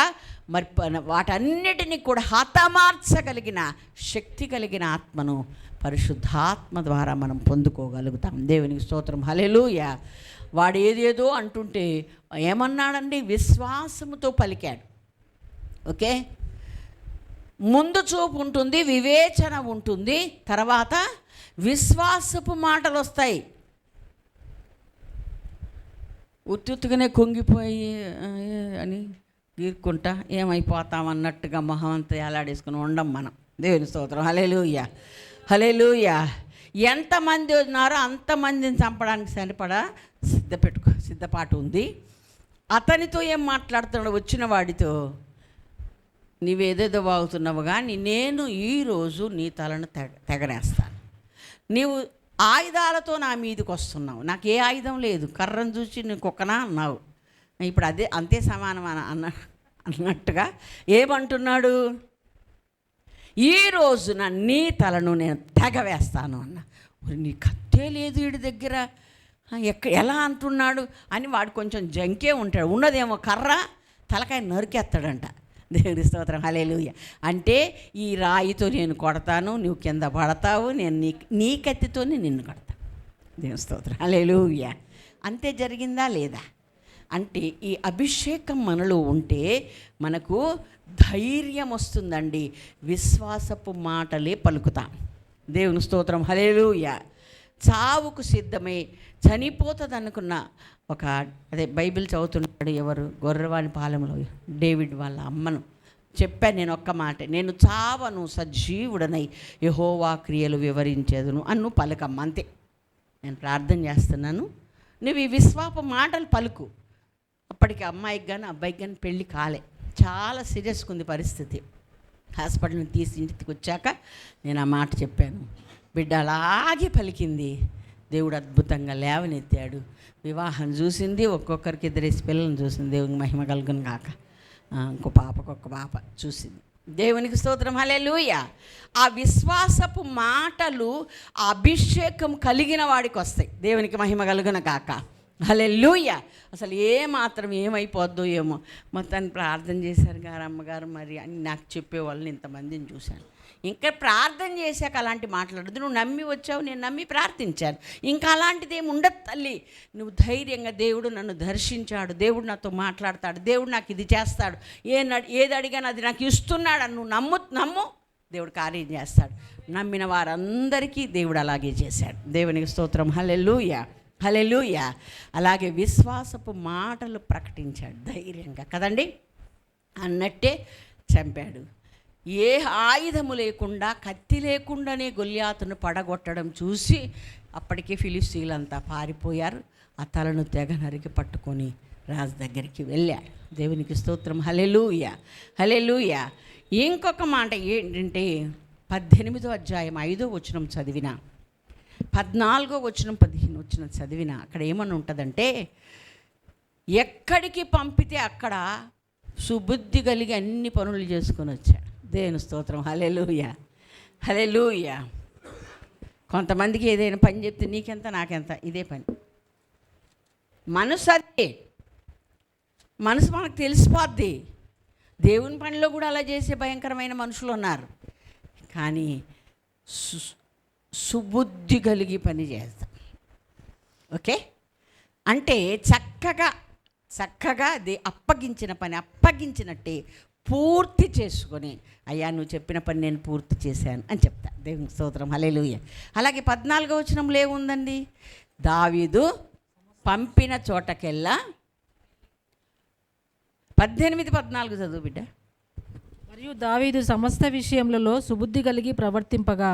మరి వాటన్నిటినీ కూడా హతమార్చగలిగిన శక్తి కలిగిన ఆత్మను పరిశుద్ధాత్మ ద్వారా మనం పొందుకోగలుగుతాం. దేవునికి స్తోత్రం. హల్లెలూయా. వాడు ఏదేదో అంటుంటే ఏమన్నాడండి? విశ్వాసముతో పలికాడు. ఓకే, ముందు చూపు ఉంటుంది, వివేచన ఉంటుంది, తర్వాత విశ్వాసపు మాటలు వస్తాయి. ఉత్తుగానే కొంగిపోయి అని గీరుకుంటా ఏమైపోతాం అన్నట్టుగా మొహం అంతా ఎలాడేసుకుని ఉండం మనం. దేవుని స్తోత్రం. హల్లెలూయా, హల్లెలూయా. ఎంతమంది ఉన్నారో అంతమందిని చంపడానికి సరిపడా సిద్ధపాటు ఉంది. అతనితో ఏం మాట్లాడుతున్నాడు? వచ్చిన వాడితో, నీవేదేదో బాగుతున్నావు కానీ నేను ఈరోజు నీ తలను తెగనేస్తాను. నీవు ఆయుధాలతో నా మీదకి వస్తున్నావు, నాకు ఏ ఆయుధం లేదు, కర్రను చూసి నీ కుక్కనా అన్నావు. ఇప్పుడు అంతే సమానం అన్నట్టుగా ఏమంటున్నాడు? ఈ రోజున నీ తలను నేను తెగవేస్తాను అన్న. నీ కత్తే లేదు వీడి దగ్గర ఎలా అంటున్నాడు అని వాడు కొంచెం జంకే ఉంటాడు. ఉన్నదేమో కర్ర, తలకాయ నరికేస్తాడంట. దేవుని స్తోత్రం, హల్లెలూయా. అంటే ఈ రాయితో నేను కొడతాను, నువ్వు కింద పడతావు, నేను నీ కత్తితోనే నిన్ను కొడతాను. దేవుని స్తోత్రం, హల్లెలూయా. అంతే జరిగిందా లేదా? అంటే ఈ అభిషేకం మనలో ఉంటే మనకు ధైర్యం వస్తుందండి. విశ్వాసపు మాటలే పలుకుతాం. దేవుని స్తోత్రం, హల్లెలూయా. చావుకు సిద్ధమై చనిపోతుంది అనుకున్న అదే బైబిల్ చదువుతున్నాడు ఎవరు, గొర్రెవాని పాలెంలో డేవిడ్ వాళ్ళ అమ్మను చెప్పాను నేను ఒక్క మాట, నేను చావను, సజీవుడనై యెహోవా క్రియలు వివరించేదును అన్ను పలకమ్మ. అంతే. నేను ప్రార్థన చేస్తున్నాను, నువ్వు ఈ విశ్వాప మాటలు పలుకు. అప్పటికి అమ్మాయికి కానీ అబ్బాయికి కానీ పెళ్ళి కాలే, చాలా సీరియస్గా ఉంది పరిస్థితి. హాస్పిటల్ నుంచి తీసి ఇంటికి వచ్చాక నేను ఆ మాట చెప్పాను. బిడ్డ అలాగే పలికింది. దేవుడు అద్భుతంగా లేవనెత్తాడు. వివాహం చూసింది, ఒక్కొక్కరికి 2 పిల్లలను చూసింది. దేవునికి మహిమ కలుగును గాక. ఇంకో పాప చూసింది. దేవునికి స్తోత్రం, హల్లెలూయా. ఆ విశ్వాసపు మాటలు ఆ అభిషేకం కలిగిన వాడికి వస్తాయి. దేవునికి మహిమ కలుగును గాక, హల్లెలూయా. అసలు ఏమాత్రం ఏమైపోద్దో ఏమో. మొత్తాన్ని ప్రార్థన చేశారు గారు అమ్మగారు మరి అని నాకు చెప్పేవాళ్ళని ఇంతమందిని చూశాను. ఇంకా ప్రార్థన చేశాక అలాంటి మాట్లాడదు. నువ్వు నమ్మి వచ్చావు, నేను నమ్మి ప్రార్థించాను, ఇంకా అలాంటిది ఏమి ఉండదు తల్లి. నువ్వు ధైర్యంగా, దేవుడు నన్ను దర్శించాడు, దేవుడు నాతో మాట్లాడతాడు, దేవుడు నాకు ఇది చేస్తాడు, ఏది అడిగాను అది నాకు ఇస్తున్నాడు అని నువ్వు నమ్ము, దేవుడు కార్యం చేస్తాడు. నమ్మిన వారందరికీ దేవుడు అలాగే చేశాడు. దేవునికి స్తోత్రం, హల్లెలూయా, హల్లెలూయా. అలాగే విశ్వాసపు మాటలు ప్రకటించాడు ధైర్యంగా కదండి. అన్నట్టే చంపాడు. ఏ ఆయుధము లేకుండా, కత్తి లేకుండానే గొల్యాతును పడగొట్టడం చూసి అప్పటికే ఫిలిస్తీయులంతా పారిపోయారు. ఆ తలను తెగ నరికి పట్టుకొని రాజు దగ్గరికి వెళ్ళాడు. దేవునికి స్తోత్రం, హల్లెలూయా, హల్లెలూయా. ఇంకొక మాట ఏంటంటే 18వ అధ్యాయం 5వ వచనం చదివిన, 14వ వచనం 15వ వచనం చదివిన, అక్కడ ఏమని ఉంటుందంటే, ఎక్కడికి పంపితే అక్కడ సుబుద్ధి కలిగి అన్ని పనులు చేసుకొని వచ్చాడు. దేవుని స్తోత్రం, హల్లెలూయా, హల్లెలూయా. కొంతమందికి ఏదైనా పని చెప్తే నీకెంత నాకెంత, ఇదే పని. మనసు అదే, మనసు మనకు తెలిసిపోద్ది. దేవుని పనిలో కూడా అలా చేసే భయంకరమైన మనుషులు ఉన్నారు. కానీ సుబుద్ధి కలిగి పని చేస్తాం. ఓకే, అంటే చక్కగా అప్పగించిన పని అప్పగించినట్టే పూర్తి చేసుకొని, అయ్యా నువ్వు చెప్పిన పని నేను పూర్తి చేశాను అని చెప్తా. దేవుని స్తోత్రం, హల్లెలూయా. అలాగే 14వ వచనంలో ఏముందండి, దావీదు పంపిన చోటకెల్లా 18-14 చదువు బిడ్డ. మరియు దావీదు సమస్త విషయములలో సుబుద్ధి కలిగి ప్రవర్తింపగా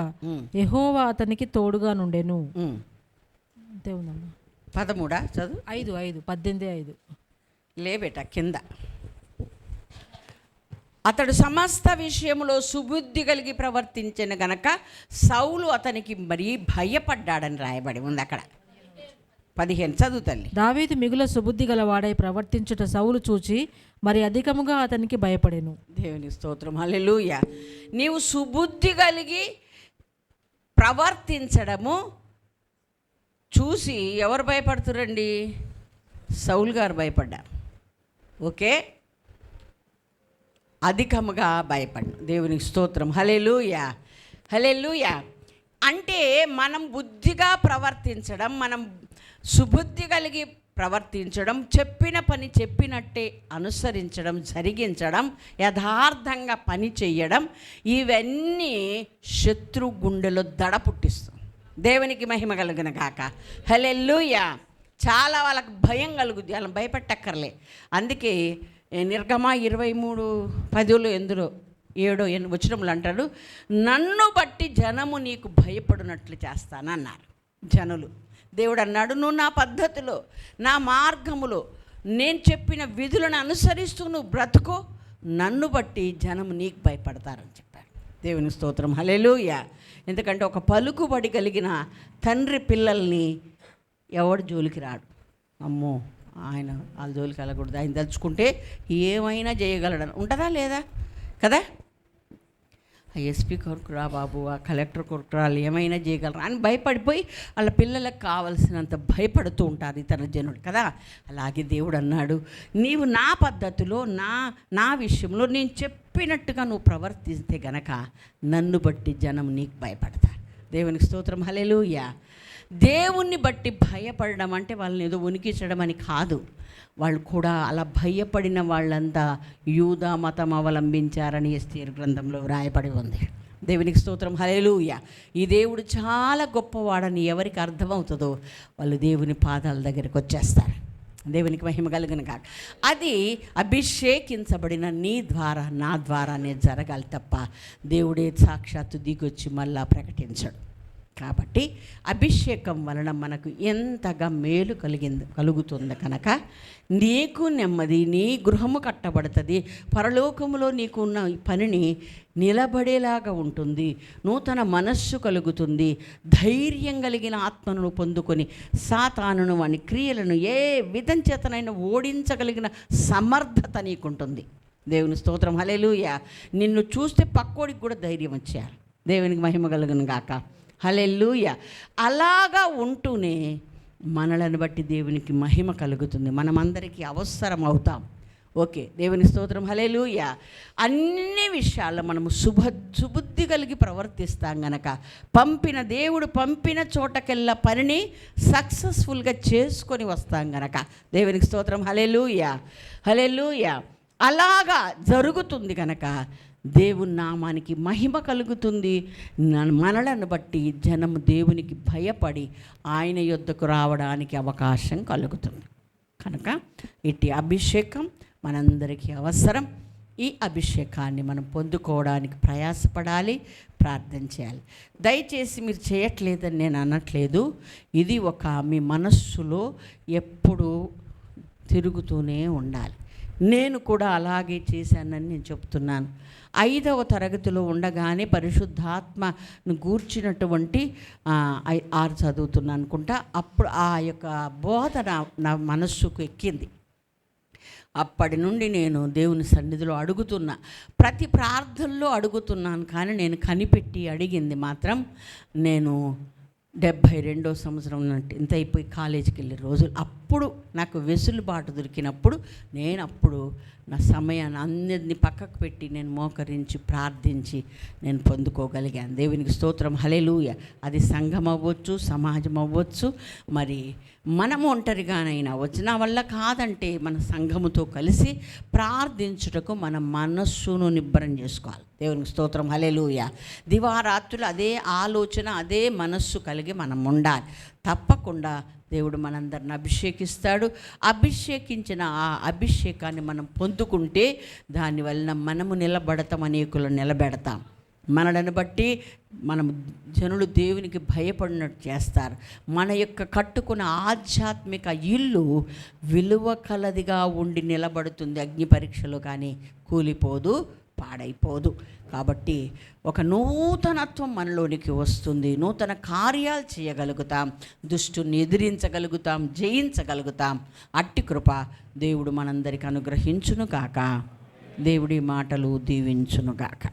యెహోవా అతనికి తోడుగా నుండెను. అంతే ఉందమ్మా. 13 చదువు. 18:5 లేబెట కింద. అతడు సమస్త విషయంలో సుబుద్ధి కలిగి ప్రవర్తించిన గనక సౌలు అతనికి మరీ భయపడ్డాడని రాయబడి ఉంది అక్కడ. 15 చదువు తల్లి. దావీదు మిగుల సుబుద్ధి గలవాడై ప్రవర్తించుట సౌలు చూచి మరి అధికముగా అతనికి భయపడెను. దేవుని స్తోత్రం, హల్లెలూయా. నీవు సుబుద్ధి కలిగి ప్రవర్తించడము చూసి ఎవరు భయపడుతురండి? సౌలు గారు భయపడ్డారు. ఓకే, అధికముగా భయపడ్డాను. దేవునికి స్తోత్రం, హల్లెలూయా, హల్లెలూయా. అంటే మనం బుద్ధిగా ప్రవర్తించడం, మనం సుబుద్ధి కలిగి ప్రవర్తించడం, చెప్పిన పని చెప్పినట్టే అనుసరించడం, జరిగించడం, యథార్థంగా పని చేయడం, ఇవన్నీ శత్రు గుండెలో దడ పుట్టిస్తుంది. దేవునికి మహిమ కలుగున గాక, హల్లెలూయా. చాలా వాళ్ళకు భయం కలుగుద్ది, వాళ్ళని భయపెట్టక్కర్లే. అందుకే నిర్గమ 23:10 ఎందులో 7 వచనములు అంటాడు, నన్ను బట్టి జనము నీకు భయపడినట్లు చేస్తానన్నారు జనులు. దేవుడు అన్నాడు, నువ్వు నా పద్ధతిలో, నా మార్గములో, నేను చెప్పిన విధులను అనుసరిస్తూ నువ్వు బ్రతుకో, నన్ను బట్టి జనము నీకు భయపడతారని చెప్పాడు. దేవుని స్తోత్రం, హల్లెలూయా. ఎందుకంటే ఒక పలుకుబడి కలిగిన తండ్రి పిల్లల్ని ఎవడు జోలికి రాడు. అమ్మో ఆయన వాళ్ళ జోలికి వెళ్ళకూడదు, ఆయన తలుచుకుంటే ఏమైనా చేయగలడని ఉంటుందా లేదా కదా? ఆ ఎస్పీ కొరకు రా బాబు, ఆ కలెక్టర్ కొరకు రా, ఏమైనా చేయగలరా అని భయపడిపోయి వాళ్ళ పిల్లలకు కావలసినంత భయపడుతూ ఉంటారు ఇతర జనులు కదా. అలాగే దేవుడు అన్నాడు, నీవు నా పద్ధతిలో నా విషయంలో నేను చెప్పినట్టుగా నువ్వు ప్రవర్తిస్తే గనక నన్ను బట్టి జనం నీకు భయపడతారు. దేవునికి స్తోత్రం, హల్లెలూయా. దేవుణ్ణి బట్టి భయపడడం అంటే వాళ్ళని ఏదో ఉనికించడం అని కాదు. వాళ్ళు కూడా అలా భయపడిన వాళ్ళంతా యూదా మతం అవలంబించారని ఎస్తేరు గ్రంథంలో వ్రాయబడి ఉంది. దేవునికి స్తోత్రం, హల్లెలూయా. ఈ దేవుడు చాలా గొప్పవాడని ఎవరికి అర్థమవుతుందో వాళ్ళు దేవుని పాదాల దగ్గరికి వచ్చేస్తారు. దేవునికి మహిమ కలుగును గాక. అది అభిషేకించబడిన నీ ద్వారా నా ద్వారానే జరగాలి తప్ప దేవుడే సాక్షాత్తు దిగొచ్చి మళ్ళా ప్రకటించడు. కాబట్టి అభిషేకం వలన మనకు ఎంతగా మేలు కలుగుతుంది కనుక నీకు నెమ్మది, నీ గృహము కట్టబడుతుంది, పరలోకములో నీకున్న పనిని నిలబడేలాగా ఉంటుంది, నూతన మనస్సు కలుగుతుంది, ధైర్యం కలిగిన ఆత్మను పొందుకొని సాతానును వాని క్రియలను ఏ విధం చేతనైనా ఓడించగలిగిన సమర్థత నీకుంటుంది. దేవుని స్తోత్రం, హల్లెలూయా. నిన్ను చూస్తే పక్కోడికి కూడా ధైర్యం వచ్చేయాలి. దేవునికి మహిమ కలుగును గాక, హల్లెలూయా. అలాగా ఉంటూనే మనలను బట్టి దేవునికి మహిమ కలుగుతుంది, మనమందరికీ అవసరం అవుతాం. ఓకే, దేవుని స్తోత్రం, హల్లెలూయా. అన్ని విషయాల్లో మనము సుబుద్ధి కలిగి ప్రవర్తిస్తాం గనక దేవుడు పంపిన చోటకెల్లా పనిని సక్సెస్ఫుల్గా చేసుకొని వస్తాం గనక దేవునికి స్తోత్రం, హల్లెలూయా, హల్లెలూయా. అలాగా జరుగుతుంది కనుక దేవుని నామానికి మహిమ కలుగుతుంది. మనలను బట్టి జనము దేవునికి భయపడి ఆయన యొద్దకు రావడానికి అవకాశం కలుగుతుంది. కనుక ఇట్టి అభిషేకం మనందరికీ అవసరం. ఈ అభిషేకాన్ని మనం పొందుకోవడానికి ప్రయాసపడాలి, ప్రార్థన చేయాలి. దయచేసి మీరు చేయట్లేదని నేను అనట్లేదు. ఇది ఒక మీ మనస్సులో ఎప్పుడూ తిరుగుతూనే ఉండాలి. నేను కూడా అలాగే చేశానని నేను చెప్తున్నాను. 5వ తరగతిలో ఉండగానే పరిశుద్ధాత్మను గూర్చినటువంటి 6 చదువుతున్నాను అనుకుంటా. అప్పుడు ఆ యొక్క బోధ నా మనస్సుకు ఎక్కింది. అప్పటి నుండి నేను దేవుని సన్నిధిలో అడుగుతున్నా, ప్రతి ప్రార్థనలో అడుగుతున్నాను. కానీ నేను కనిపెట్టి అడిగింది మాత్రం నేను 72వ సంవత్సరం ఇంత అయిపోయి కాలేజీకి వెళ్ళే రోజులు. అప్పుడు నాకు వెసులుబాటు దొరికినప్పుడు నేను నా సమయాన్ని అన్నిటిని పక్కకు పెట్టి నేను మోకరించి ప్రార్థించి నేను పొందుకోగలిగాను. దేవునికి స్తోత్రం, హల్లెలూయా. అది సంఘం అవ్వచ్చు, సమాజం అవ్వచ్చు, మరి మనము ఒంటరిగానైనా అవ్వచ్చు. నా వల్ల కాదంటే మన సంఘముతో కలిసి ప్రార్థించుటకు మన మనస్సును నిబ్బరం చేసుకోవాలి. దేవునికి స్తోత్రం, హల్లెలూయా. దివారాత్రులు అదే ఆలోచన, అదే మనస్సు కలిగి మనం ఉండాలి. తప్పకుండా దేవుడు మనందరిని అభిషేకిస్తాడు. అభిషేకించిన ఆ అభిషేకాన్ని మనం పొందుకుంటే దానివల్ల మనము నిలబడతాం, అనేకులను నిలబెడతాం. మనలను బట్టి మనం జనులు దేవునికి భయపడినట్టు చేస్తారు. మన యొక్క కట్టుకున్న ఆధ్యాత్మిక ఇల్లు విలువ కలదిగా ఉండి నిలబడుతుంది. అగ్ని పరీక్షలో కానీ కూలిపోదు, పాడైపోదు. కాబట్టి ఒక నూతనత్వం మనలోనికి వస్తుంది. నూతన కార్యాలు చేయగలుగుతాం, దుష్టుని ఎదిరించగలుగుతాం, జయించగలుగుతాం. అట్టి కృప దేవుడు మనందరికి అనుగ్రహించును గాక. దేవుడి మాటలు దీవించును గాక.